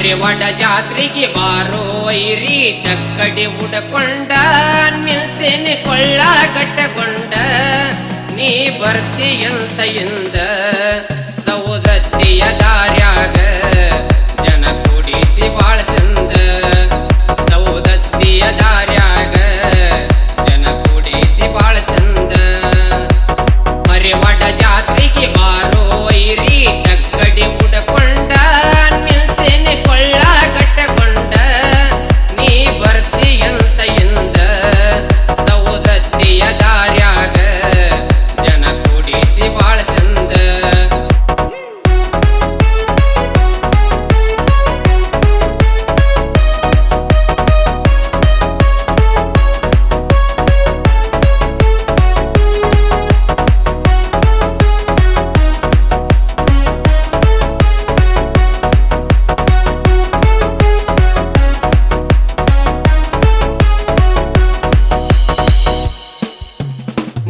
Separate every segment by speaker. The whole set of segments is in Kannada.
Speaker 1: ಮರಿವಾಡ ಜಾತ್ರೆಗೆ ಬಾರೋ ವೈರಿ ಚಕ್ಕಡಿ ಉಡಕೊಂಡ ನಿಲ್ತೇನೆ ಕೊಳ್ಳ ಕಟ್ಟಕೊಂಡ ನೀ ಬರ್ತೀಯಂತ ಇಂದ ಸೌದತ್ತಿಯ ದಾರ್ಯಾಗ ಜನ ಕುಡಿತಿ ಬಾಳ ಚಂದ ಸೌದತ್ತಿಯ ದಾರ್ಯಾಗ ಜನ ಕುಡಿತಿ ಬಾಳ ಚಂದ ಮರಿವಾಡ ಜಾತ್ರೆಗೆ ಬಾರೋ ವೈರಿ ಚಕ್ಕಡಿ ಉಡಕೊಂಡ ನಿಲ್ತೇನೆ ಕೊಳ್ಳ ಕಟ್ಟಕೊಂಡ ನೀ ಬರ್ತೀಯಂತ ಇಂದ ಸೌದತ್ತಿಯ ದಾರ್ಯಾಗ ಜನ ಕುಡಿತಿ ಬಾಳ ಚಂದ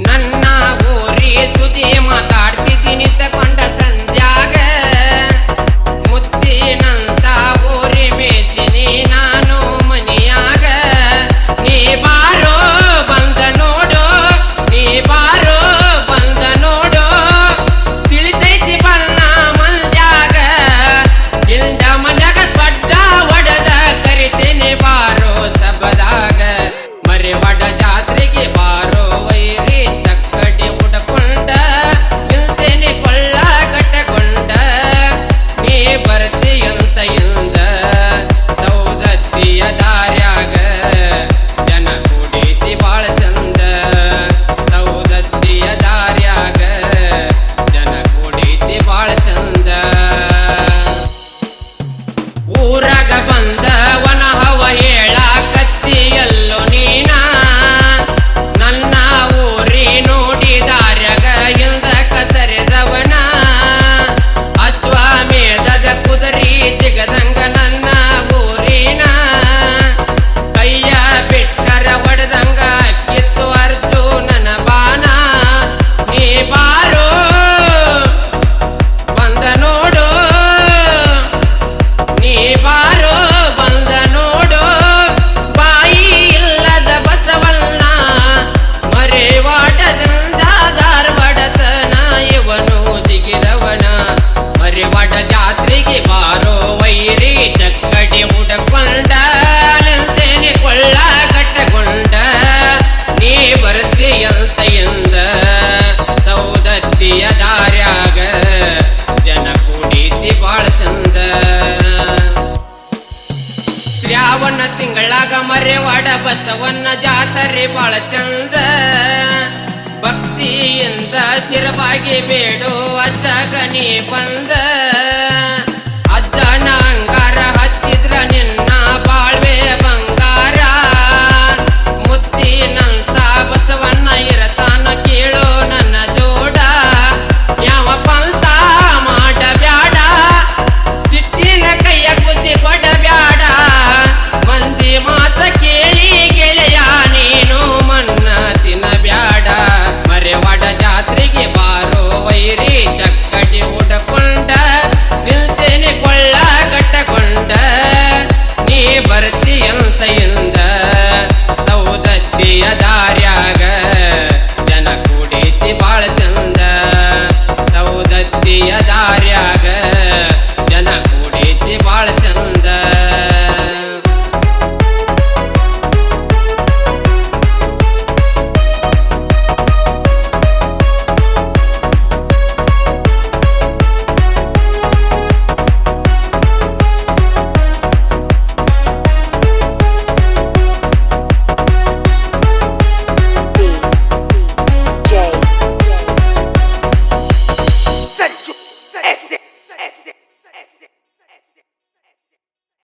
Speaker 1: ನನ್ನ ಊರಿ ಸುದ್ದಿ ಮಾತಾಡ್ತಿದ್ದೀನಿ ತಕೊಂಡ ಸಂಧ್ಯಾಗ ಮುತ್ತಿನಂತ ಊರಿ ಮೇಸಿನಿ ನಾನು ಮನಿಯಾಗ ನೀ ಬಾರೋ ಬಂದ ನೋಡು ನೀ ಬಾರೋ ಬಂದ ನೋಡು ತಿಳಿತೈತಿ ಬಣ್ಣ ಮಂದ್ಯಾಗ ಇಂಡ ಮನ್ಯಾಗ ಸೊಡ್ಡ ಒಡದ ಕರಿತೇನೆ ಬಾರೋ ಸಬದಾಗ ಮರಿವಾಡ ಜಾತ್ರೆಗೆ ಬಾರೋ ವೈರಿ ಚಕ್ಕಡಿ ಉಡಕೊಂಡ ನಿಲ್ತೇನೆ ಕೊಳ್ಳ ಕಟ್ಟಕೊಂಡ ನೀ ಬರ್ತೀಯಂತ ಇಂದ ಸೌದತ್ತಿಯ ದಾರ್ಯಾಗ ಜನ ಕುಡಿತಿ ಬಾಳ ಚಂದ ಸೌದತ್ತಿಯ ದಾರ್ಯಾಗ ಜನ ಕುಡಿತಿ ಬಾಳ ಚಂದ ಊರಾಗ ಬಂದ ವನಹವ ಹೇಳಾಕತ್ತಿಯಲ್ಲೋ ನೀನ ನನ್ನ ಊರಿ ನೋಡಿ ದಾರ್ಯಾಗ ಇಲ್ದ ಕಸರಿದವನ ಅಶ್ವಮೇಧದ ಕುದುರಿ ಜಿಗದಂಗ ನನ್ನ ಊರಿನ ಕೈಯ ಬಿಟ್ಟರ ಒಡೆದಂಗ ಕಿತ್ತು ಅರ್ಜುನನ ಬಾಣ ನೀ ಬಾರೋ ಬಂದ ನೋಡು ನೀ ಬಾರೋ ಬಂದ ನೋಡು ಬಾಯಿ ಇಲ್ಲದ ಬಸವಣ್ಣ ಮರಿವಾಡದಿಂದ ಧಾರವಾಡತನ ಇವನು ಜಿಗಿದವನ ಮರಿವಾಡ ಜಾತ್ರೆಗೆ ಬಾರೋ ವೈರಿ ಚಕ್ಕಡಿ ಉಡಕೊಂಡ ನಿಲ್ತೇನೆ ಕೊಳ್ಳ ಕಟ್ಟಕೊಂಡ ನೀ ಬರ್ತೀಯಂತ ಇಂದ ಸೌದತ್ತಿಯ ದಾರ್ಯಾಗ ಜನ ಕುಡಿತಿ ಬಾಳ ಚಂದ ಶ್ರಾವಣ ತಿಂಗಳಾಗ ಮರಿವಾಡ ಬಸವಣ್ಣ ಜಾತ್ರೆ ಬಾಳ ಚಂದ ಭಕ್ತಿಯಿಂದ ಶಿರವಾಗಿ ಬೇಡು ಅಜ್ಜಾಗ ನೀ ಬಂದ